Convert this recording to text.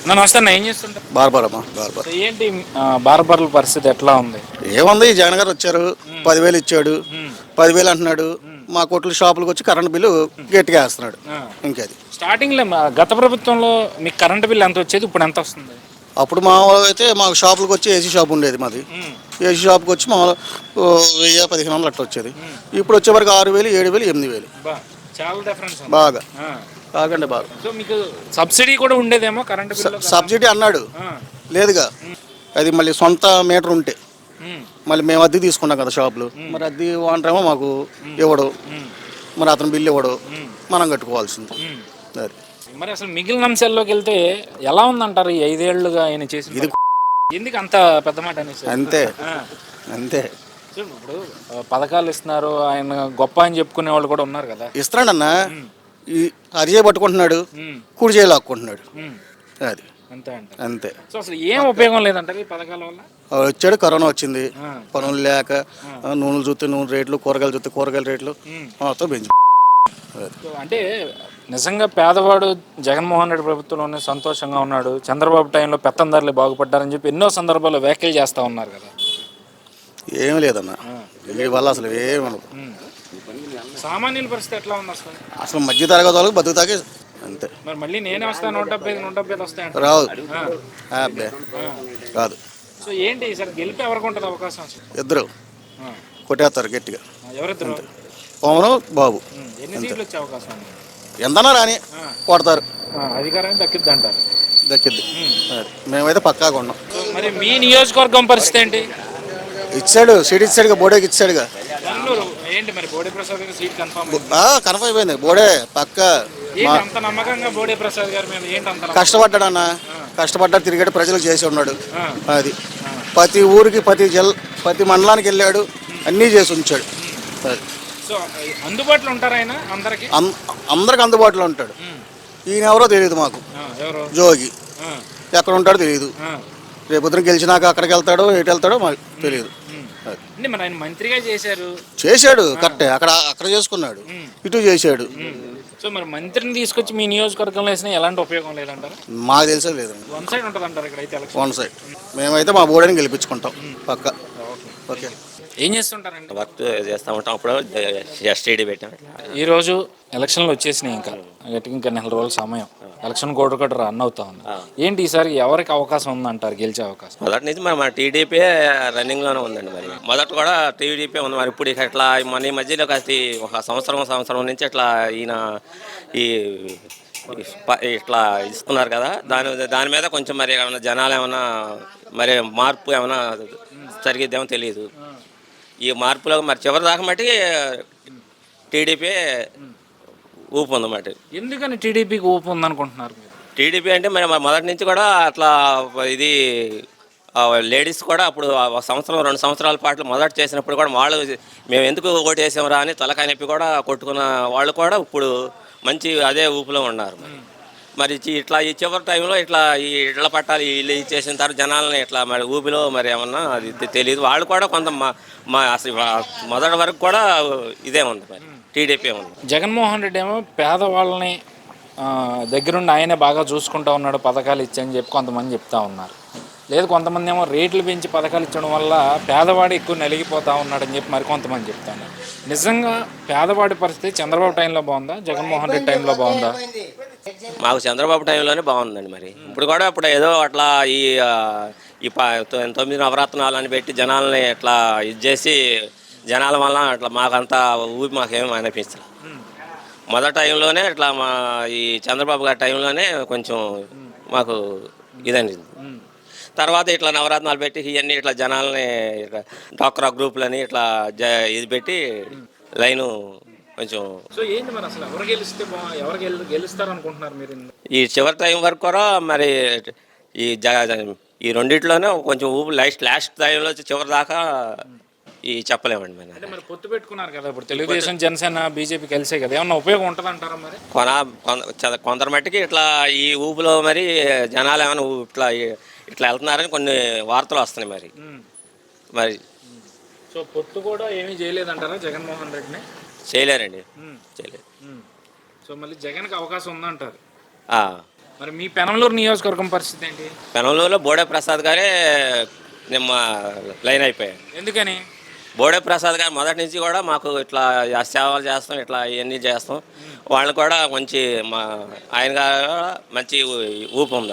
నన్ను వస్తాను ఏం చేస్తుంటారు? బార్బరమ్మా బార్బర్. సో ఏంటి బార్బర్ల పరిస్థితి ఎట్లా ఉంది? ఏముంది, జగన్ గారు వచ్చారు, 10,000 ఇచ్చాడు, ఉమ్, 10,000 అంటున్నాడు. ఉమ్, మా కొట్లు షాపులకు వచ్చి కరెంట్ బిల్లు గట్టిగా వేస్తున్నాడు. ఆ. ఇంకది స్టార్టింగ్లో గత ప్రభుత్వంలో మీకు కరెంటు బిల్ ఎంత వచ్చేది, ఇప్పుడు ఎంత వస్తుంది? అప్పుడు మామూలుగా అయితే మాకు షాపులకు వచ్చి ఏసీ షాప్ ఉండేది మాది. ఉమ్, ఏసీ షాప్కి వచ్చి మామూలు 1,000-1,500 అట్లా వచ్చేది. ఉమ్. ఇప్పుడు వచ్చే వరకు 6,000, 7,000, 8,000 బా చాలా డిఫరెన్స్ ఉంది. బాగా ఆ. బాగండి బాగా. సో మీకు సబ్సిడీ కూడా ఉండేదేమో కరెంటు బిల్లు? సబ్సిడీ అన్నాడు, లేదుగా. అది మళ్ళీ సొంత మీటర్ ఉంటే మళ్ళీ మేము అద్దె తీసుకున్నాం కదా షాపులు, మరి అద్దె ఓనరేమో మాకు ఇవ్వడు, మరి అతను బిల్లు ఇవ్వడు, మనం కట్టుకోవాల్సింది. అది మరి అసలు మిగిలిన అంశాల్లోకి వెళ్తే ఎలా ఉందంటారు ఈ 5 ఏళ్లుగా ఆయన చేసిన ఇది ఎందుకు అంత పెద్ద మాట అనేసి? అంతే అంతే. సో ఇప్పుడు పథకాలు ఇస్తున్నారు, ఆయన గొప్ప అని చెప్పుకునే వాళ్ళు కూడా ఉన్నారు కదా. ఇస్తున్నాడన్నా, ఈ అరిజే పట్టుకుంటున్నాడు, కుడి చేయి లాక్కుంటున్నాడు. అది అంతే అంటారు. అంతే. సో అసలు ఏం ఉపయోగం లేదంటారు ఈ పథకాల వల్ల? వచ్చాడు, కరోనా వచ్చింది, పనులు లేక, నూనెలు చూస్తే నూనె రేట్లు, కూరగాయలు చూస్తే కూరగాయల రేట్లు మొత్తం పెంచి. సో అంటే నిజంగా పేదవాడు జగన్మోహన్ రెడ్డి ప్రభుత్వంలోనే సంతోషంగా ఉన్నాడు, చంద్రబాబు టైంలో పెత్తందారులు బాగుపడ్డారని చెప్పి ఎన్నో సందర్భాల్లో వ్యాఖ్యలు చేస్తూ ఉన్నారు కదా. ఏమి లేదన్న, వీడి వల్ల అసలు ఏమను. సామాన్యుల పరిస్థితి ఎట్లా ఉంది అసలు? అసలు మధ్య తరగతి వాళ్ళకి బతుకుతాకే అంతే. మరి మళ్ళీ నేనే వస్తాను, 175 వస్తాయంట. రాదు, అబ్బే రాదు. సో ఏంటి ఈసారి గెలిపి ఎవరికి ఉంటుంది అవకాశం అసలు? ఇద్దరు కొట్టేస్తారు గట్టిగా. ఎవరిద్దరు? పవన్ బాబు. ఎన్ని సీట్లు వచ్చే అవకాశం ఉంది? ఎంతనా రాని కొడతారు, అధికారాన్ని దక్కిద్ది అంటారు. దక్కిద్ది. మేమైతే పక్కాగా ఉన్నాం. మరి మీ నియోజకవర్గం పరిస్థితి ఏంటి? ఇచ్చాడు, సీట్ ఇచ్చాడుగా, బోడేకి ఇచ్చాడుగా. ఏంటి మరి బోడే ప్రసాద్ గారి సీట్ కన్ఫర్మ్ కన్ఫర్మ్ అయిపోయింది, బోడే పక్క. అంత నమ్మకంగా బోడే ప్రసాద్ గారి మీద ఏంటి అంత? కష్టపడ్డాడు అన్న, కష్టపడ్డాడు, తిరిగాడు, ప్రజలకు చేసి ఉన్నాడు. అది ప్రతి ఊరికి, ప్రతి మండలానికి వెళ్ళాడు, అన్నీ చేసి ఉంచాడు. సో అందుబాటులో ఉంటారు ఆయన అందరికి? అందరికి అందుబాటులో ఉంటాడు. ఈయన ఎవరో తెలియదు మాకు, జోగి ఎక్కడ ఉంటాడో తెలియదు. రేపొద్దున గెలిచినాక అక్కడికి వెళ్తాడో ఎటు వెళ్తాడో మాకు తెలియదు. మరి ఆయన మంత్రిగా చేశాడు కరెక్టే, అక్కడ చేసుకున్నాడు, ఇటు చేశాడు. సో మరి మంత్రిని తీసుకొచ్చి మీ నియోజకవర్గంలో వేసినా ఎలాంటి ఉపయోగం లేదంటారు? మాకు తెలిసే లేదు. వన్ సైడ్ ఉంటుంది అంటారు ఇక్కడ అయితే? One side. మేమైతే మా బోర్డుని గెలిపించుకుంటాం పక్క. ఓకే. ఏం చేస్తుంటారండి? వర్క్ చేస్తూ ఉంటాం. అప్పుడు ఎస్టీడీ పెట్టాం. ఈరోజు ఎలక్షన్లు వచ్చేసినాయి, ఇంకా నెల రోజుల సమయం. ఎలక్షన్ కూడా రన్ అవుతా ఉంది. ఏంటి ఈసారి ఎవరికి అవకాశం ఉందంటారు గెలిచే అవకాశం? మొదటి నుంచి మన టీడీపీ రన్నింగ్లోనే ఉందండి. మరి మొదట కూడా టీడీపీ ఉంది. మరి ఇప్పుడు ఇట్లా మన ఈ మధ్యలో ఒక సంవత్సరం నుంచి ఇట్లా ఈయన ఇట్లా ఇస్తున్నారు కదా, దాని మీద కొంచెం మరి ఏమైనా జనాలు ఏమైనా మరి మార్పు ఏమైనా జరిగిద్దేమో తెలియదు. ఈ మార్పులో మరి చివరి దాకా మట్టి టీడీపీ ఊపు ఉందన్నమాట. ఎందుకని టీడీపీకి ఊపు ఉందనుకుంటున్నారు? టీడీపీ అంటే మరి మొదటి నుంచి కూడా అట్లా ఇది లేడీస్ కూడా అప్పుడు 1-2 సంవత్సరాల పాటు మొదట చేసినప్పుడు కూడా వాళ్ళు మేము ఎందుకు ఓటు వేసామరా అని తలకాయ నొప్పి కూడా కొట్టుకున్న వాళ్ళు కూడా ఇప్పుడు మంచి అదే ఊపులో ఉన్నారు. మరి ఇట్లా ఈ చివరి టైంలో ఇట్లా ఈ ఇళ్ల పట్టాలు ఇల్లు ఇచ్చేసిన తర్వాత జనాలని ఇట్లా మరి ఊపిలో మరి ఏమన్నా అది తెలియదు. వాళ్ళు కూడా కొంత అసలు మొదటి వరకు కూడా ఇదే ఉంది, మరి టీడీపీ ఉంది. జగన్మోహన్ రెడ్డి ఏమో పేదవాళ్ళని దగ్గరుండి ఆయనే బాగా చూసుకుంటూ ఉన్నాడు, పథకాలు ఇచ్చని చెప్పి కొంతమంది చెప్తా ఉన్నారు. లేదు కొంతమంది ఏమో రేట్లు పెంచి పథకాలు ఇచ్చడం వల్ల పేదవాడు ఎక్కువ నలిగిపోతూ ఉన్నాడని చెప్పి మరి కొంతమంది చెప్తా ఉన్నారు. నిజంగా పేదవాడి పరిస్థితి చంద్రబాబు టైంలో బాగుందా, జగన్మోహన్ రెడ్డి టైంలో బాగుందా? మాకు చంద్రబాబు టైంలోనే బాగుందండి. మరి ఇప్పుడు ఏదో అట్లా ఈ 9 నవరత్నాలు అని పెట్టి జనాలని ఇట్లా ఇది చేసి జనాల వల్ల అట్లా మాకంతా ఊపి మాకేమీ అనిపించలేదు. మొదటి టైంలోనే ఇట్లా ఈ చంద్రబాబు గారి టైంలోనే కొంచెం మాకు ఇదండి. తర్వాత ఇట్లా నవరత్నాలు పెట్టి ఇవన్నీ ఇట్లా జనాలని డ్వాక్రా గ్రూపులని ఇట్లా ఇది పెట్టి లైను కొంచెం. సో ఏంటి మరి అసలు ఎవరు గెలుస్తారు అనుకుంటున్నారు మీరు? ఈ చివరి టైం వరకు కూడా మరి ఈ రెండిట్లోనే కొంచెం ఊపు లాస్ట్ టైంలో చివరి దాకా చెప్పలేమండి. మరి పొత్తు పెట్టుకున్నారు కదా ఇప్పుడు తెలుగుదేశం, జనసేన, బీజేపీ కలిసే కదా, ఏమన్నా ఉపయోగం ఉంటుంది అంటారా? మరి కొందరు మట్టికి ఇట్లా ఈ ఊపులో మరి జనాలు ఏమైనా ఇట్లా వెళ్తున్నారని కొన్ని వార్తలు వస్తున్నాయి. మరి సో పొత్తు కూడా ఏమీ చేయలేదంటారా జగన్మోహన్ రెడ్డిని? చేయలేరండి, చేయలేరు. సో మళ్ళీ జగన్కి అవకాశం ఉందంటారు? మరి మీ పెనంలూరు నియోజకవర్గం పరిస్థితి ఏంటి? పెనంలూరులో బోడే ప్రసాద్ గారే నిమ్మ లైన్ అయిపోయాయి. ఎందుకని? బోడే ప్రసాద్ గారు మొదటి నుంచి కూడా మాకు ఇట్లా సేవలు చేస్తాం, ఇట్లా ఇవన్నీ చేస్తాం. వాళ్ళు కూడా మంచి ఆయన గారు మంచి ఊపు ఉంది.